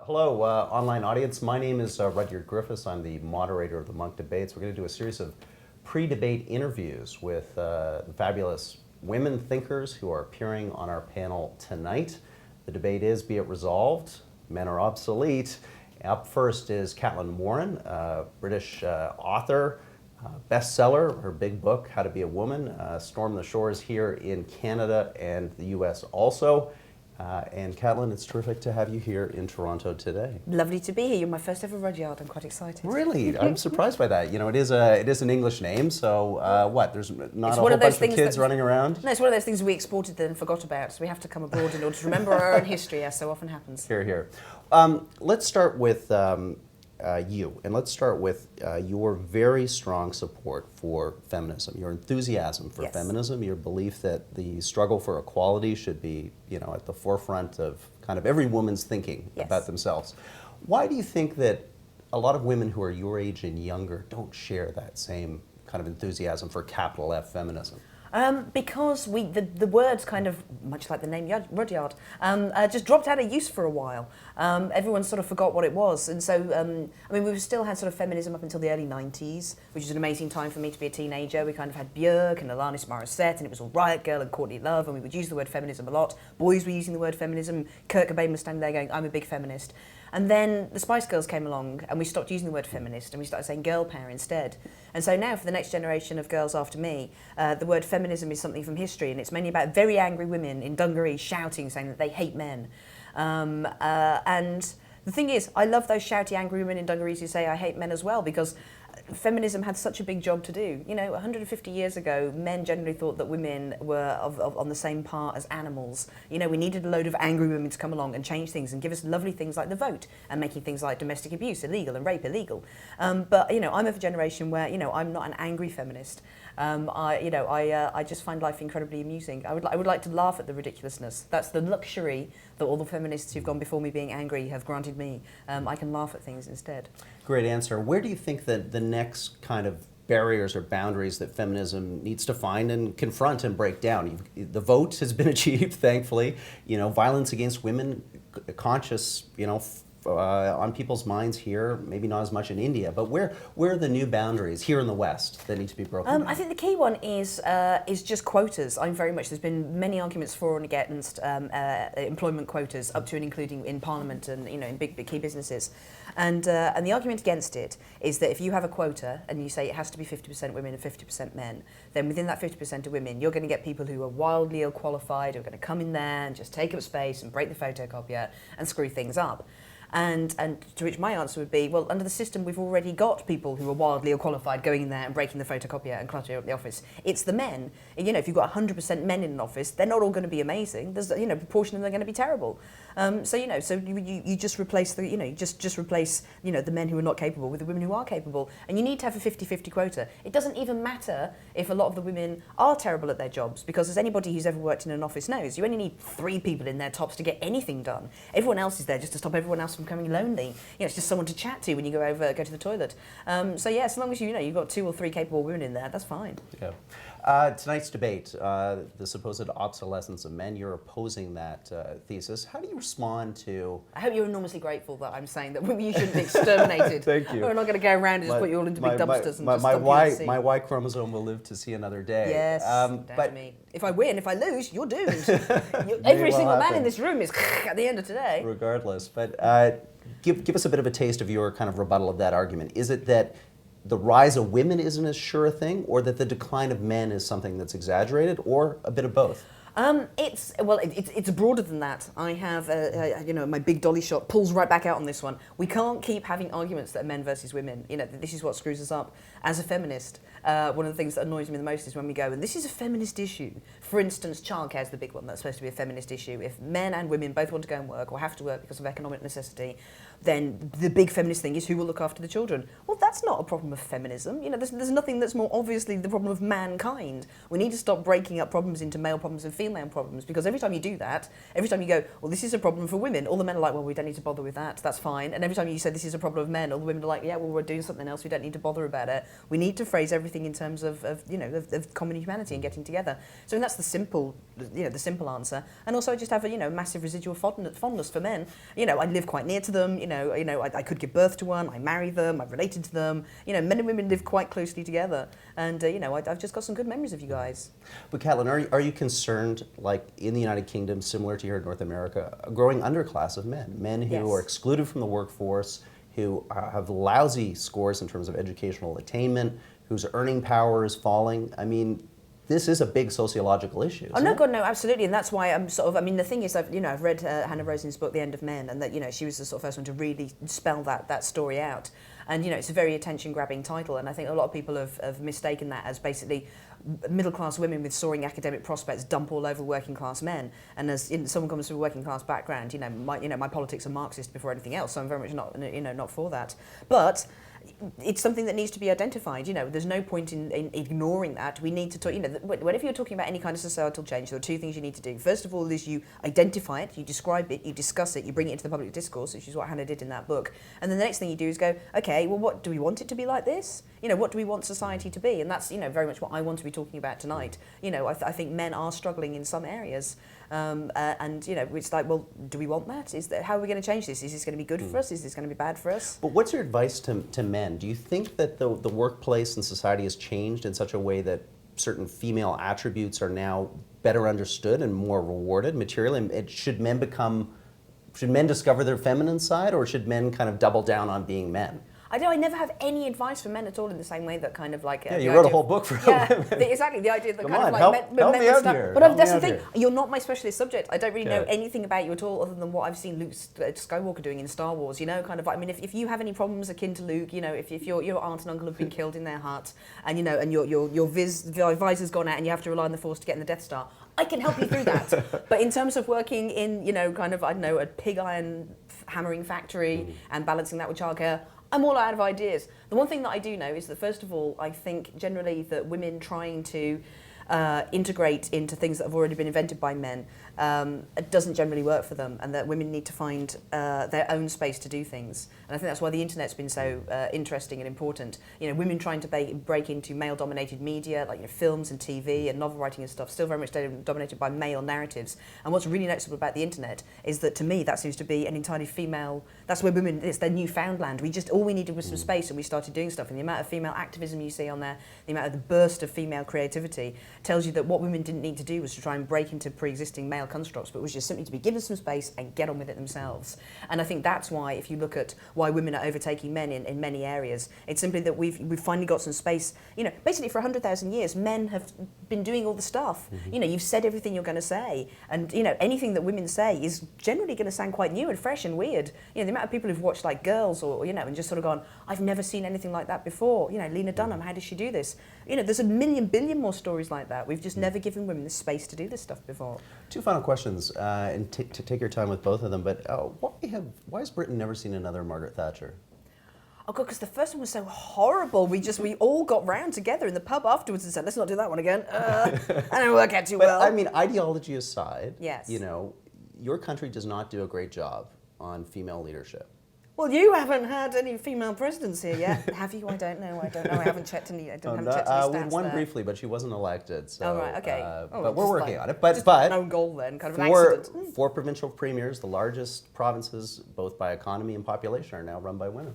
Hello, online audience. My name is Rudyard Griffiths. I'm the moderator of the Munk debates. We're going to do a series of pre-debate interviews with the fabulous women thinkers who are appearing on our panel tonight. The debate is, be it resolved, men are obsolete. Up first is Caitlin Moran, a British author, bestseller. Her big book, How to Be a Woman, stormed the shores here in Canada and the US also. And Caitlin, it's terrific to have you here in Toronto today. Lovely to be here. You're my first ever Rudyard. I'm quite excited. Really? I'm surprised by that. You know, it is an English name, so what? There's not a whole bunch of kids running around? No, it's one of those things we exported and forgot about, so we have to come abroad in order to remember our own history, as so often happens. Here, here. Let's start with you, and let's start with your very strong support for feminism, your enthusiasm for feminism, your belief that the struggle for equality should be, you know, at the forefront of kind of every woman's thinking about themselves. Why do you think that a lot of women who are your age and younger don't share that same kind of enthusiasm for capital F feminism? Because the words kind of, much like the name Rudyard, just dropped out of use for a while. Everyone sort of forgot what it was. And so, I mean, we've still had sort of feminism up until the early 90s, which is an amazing time for me to be a teenager. We kind of had Björk and Alanis Morissette, and it was all Riot Girl and Courtney Love, and we would use the word feminism a lot. Boys were using the word feminism. Kurt Cobain was standing there going, I'm a big feminist. And then the Spice Girls came along and we stopped using the word feminist and we started saying girl power instead. And so now for the next generation of girls after me, the word feminism is something from history, and it's mainly about very angry women in dungarees shouting, saying that they hate men. And the thing is, I love those shouty angry women in dungarees who say I hate men as well, because feminism had such a big job to do. You know, 150 years ago, men generally thought that women were on the same par as animals. You know, we needed a load of angry women to come along and change things and give us lovely things like the vote and making things like domestic abuse illegal and rape illegal. But, you know, I'm of a generation where, you know, I'm not an angry feminist. I just find life incredibly amusing. I would like to laugh at the ridiculousness. That's the luxury that all the feminists who've gone before me being angry have granted me. I can laugh at things instead. Great answer. Where do you think that the next kind of barriers or boundaries that feminism needs to find and confront and break down? The vote has been achieved, thankfully. You know, violence against women, conscious, you know, on people's minds here, maybe not as much in India, but where are the new boundaries here in the West that need to be broken down? I think the key one is just quotas. There's been many arguments for and against employment quotas, up to and including in Parliament and, you know, in big key businesses. And the argument against it is that if you have a quota and you say it has to be 50% women and 50% men, then within that 50% of women, you're going to get people who are wildly ill-qualified, who are going to come in there and just take up space and break the photocopier and screw things up. And to which my answer would be, well, under the system, we've already got people who are wildly qualified going in there and breaking the photocopier and cluttering up the office. It's the men. You know, if you've got 100% men in an office, they're not all going to be amazing. There's, you know, a proportion of them are going to be terrible. So you just replace the men who are not capable with the women who are capable. And you need to have a 50-50 quota. It doesn't even matter if a lot of the women are terrible at their jobs, because as anybody who's ever worked in an office knows, you only need 3 people in there tops to get anything done. Everyone else is there just to stop everyone else from becoming lonely. You know, it's just someone to chat to when you go to the toilet. So yeah, as long as you've got 2 or 3 capable women in there, that's fine. Yeah. Tonight's debate, the supposed obsolescence of men, you're opposing that thesis. How do you respond to... I hope you're enormously grateful that I'm saying that you shouldn't be exterminated. Thank you. We're not going to go around and just put you all into big dumpsters my Y chromosome will live to see another day. Yes, but me. If I win, if I lose, you're doomed. Every single man in this room is at the end of today. Regardless. But give us a bit of a taste of your kind of rebuttal of that argument. Is it that the rise of women isn't as sure a thing, or that the decline of men is something that's exaggerated, or a bit of both? It's broader than that. I have, my big dolly shot pulls right back out on this one. We can't keep having arguments that are men versus women. You know, this is what screws us up. As a feminist, one of the things that annoys me the most is when we go, and this is a feminist issue. For instance, childcare is the big one that's supposed to be a feminist issue. If men and women both want to go and work or have to work because of economic necessity, then the big feminist thing is who will look after the children. Well, that's not a problem of feminism. You know, there's nothing that's more obviously the problem of mankind. We need to stop breaking up problems into male problems and female problems, because every time you do that, every time you go, well, this is a problem for women, all the men are like, well, we don't need to bother with that, that's fine. And every time you say this is a problem of men, all the women are like, yeah, well, we're doing something else, we don't need to bother about it. We need to phrase everything in terms of common humanity and getting together. So that's the simple, the simple answer. And also I just have a, massive residual fondness for men. I live quite near to them, I could give birth to one, I marry them, I'm related to them. Men and women live quite closely together. And, I've just got some good memories of you guys. But Caitlin, are you concerned, like in the United Kingdom, similar to here in North America, a growing underclass of men who Yes. are excluded from the workforce, who have lousy scores in terms of educational attainment, whose earning power is falling? I mean, this is a big sociological issue. Oh no, God, no, absolutely, and that's why I'm the thing is, I've read Hannah Rosen's book, The End of Men, and that she was the sort of first one to really spell that story out, and it's a very attention-grabbing title, and I think a lot of people have mistaken that as basically middle-class women with soaring academic prospects dump all over working-class men, and as someone comes from a working-class background, my politics are Marxist before anything else, so I'm very much not for that, but it's something that needs to be identified. There's no point in ignoring that. We need to talk, whenever you're talking about any kind of societal change, there are two things you need to do. First of all is you identify it, you describe it, you discuss it, you bring it into the public discourse, which is what Hannah did in that book. And then the next thing you do is go, okay, well, what do we want it to be like this? What do we want society to be? And that's, very much what I want to be talking about tonight. I think men are struggling in some areas. And it's like, well, do we want that? How are we going to change this? Is this going to be good for us? Is this going to be bad for us? But what's your advice to men? Do you think that the workplace and society has changed in such a way that certain female attributes are now better understood and more rewarded materially? And should men discover their feminine side, or should men kind of double down on being men? I never have any advice for men at all in the same way that kind of like... you wrote a whole book for women. Exactly, the idea that Come kind on, of like... help me out here. But that's the Help me thing, out here. you're not my specialist subject. I don't really know Okay. anything about you at all other than what I've seen Luke Skywalker doing in Star Wars, kind of like... I mean, if you have any problems akin to Luke, if your aunt and uncle have been killed in their hut, and, and your visor's gone out and you have to rely on the Force to get in the Death Star, I can help you through that. But in terms of working in, kind of, a pig iron hammering factory and balancing that with childcare, I'm all out of ideas. The one thing that I do know is that, first of all, I think generally that women trying to integrate into things that have already been invented by men it doesn't generally work for them, and that women need to find their own space to do things. And I think that's why the internet's been so interesting and important. Women trying to break into male-dominated media, like films and TV and novel writing and stuff, still very much dominated by male narratives. And what's really noticeable about the internet is that, to me, that seems to be an entirely female. That's where women, it's their newfound land. All we needed was some space, and we started doing stuff. And the amount of female activism you see on there, the amount of the burst of female creativity, tells you that what women didn't need to do was to try and break into pre-existing male constructs, but was just simply to be given some space and get on with it themselves. And I think that's why, if you look at why women are overtaking men in many areas, it's simply that we've finally got some space. Basically for 100,000 years, men have been doing all the stuff. You've said everything you're going to say, and anything that women say is generally going to sound quite new and fresh and weird. The amount of people who've watched like Girls or and just sort of gone, I've never seen anything like that before. Lena Dunham, how does she do this? There's a million billion more stories like that. We've just never given women the space to do this stuff before. Two final questions, and to take your time with both of them, but why has Britain never seen another Margaret Thatcher? Oh God, because the first one was so horrible. We all got round together in the pub afterwards and said, let's not do that one again. And it didn't work out too well. I mean, ideology aside, yes. Your country does not do a great job on female leadership. Well, you haven't had any female presidents here yet, have you? I don't know. I haven't checked any. Checked any stats we won there. briefly, but she wasn't elected. So, oh right, okay. But we're working on it. Just But an own goal then, kind of an accident. Four provincial premiers, the largest provinces, both by economy and population, are now run by women.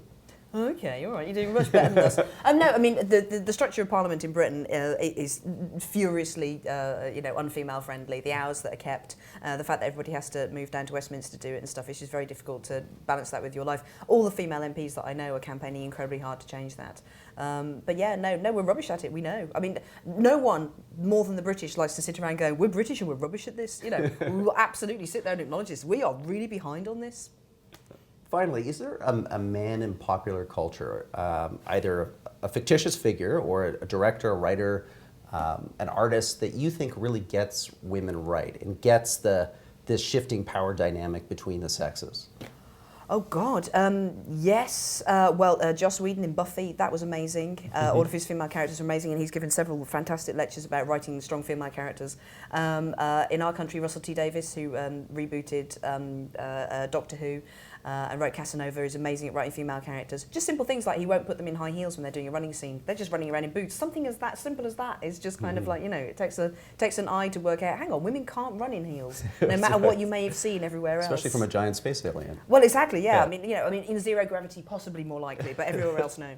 Okay, all right, you're doing much better than us. No, I mean the structure of Parliament in Britain is furiously, unfemale friendly. The hours that are kept, the fact that everybody has to move down to Westminster to do it and stuff, it's just very difficult to balance that with your life. All the female MPs that I know are campaigning incredibly hard to change that. But yeah, no, we're rubbish at it. We know. I mean, no one more than the British likes to sit around going, "We're British and we're rubbish at this." We will absolutely sit there and acknowledge this. We are really behind on this. Finally, is there a man in popular culture, either a fictitious figure or a director, a writer, an artist that you think really gets women right and gets this shifting power dynamic between the sexes? Oh God, yes. Joss Whedon in Buffy, that was amazing. All of his female characters are amazing, and he's given several fantastic lectures about writing strong female characters. In our country, Russell T Davies, who rebooted Doctor Who and wrote Casanova, is amazing at writing female characters. Just simple things like he won't put them in high heels when they're doing a running scene. They're just running around in boots. Something as that simple as that is just kind of like, it takes an eye to work out. Hang on, women can't run in heels, no matter what you may have seen everywhere else. Especially from a giant space alien. Well, exactly. Yeah. I mean, in zero gravity, possibly more likely, but everywhere else, no.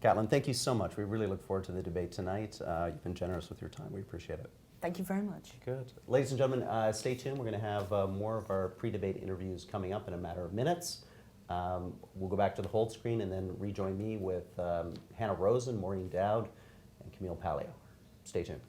Caitlin, thank you so much. We really look forward to the debate tonight. You've been generous with your time. We appreciate it. Thank you very much. Good. Ladies and gentlemen, stay tuned. We're going to have more of our pre-debate interviews coming up in a matter of minutes. We'll go back to the hold screen and then rejoin me with Hannah Rosen, Maureen Dowd, and Camille Palio. Stay tuned.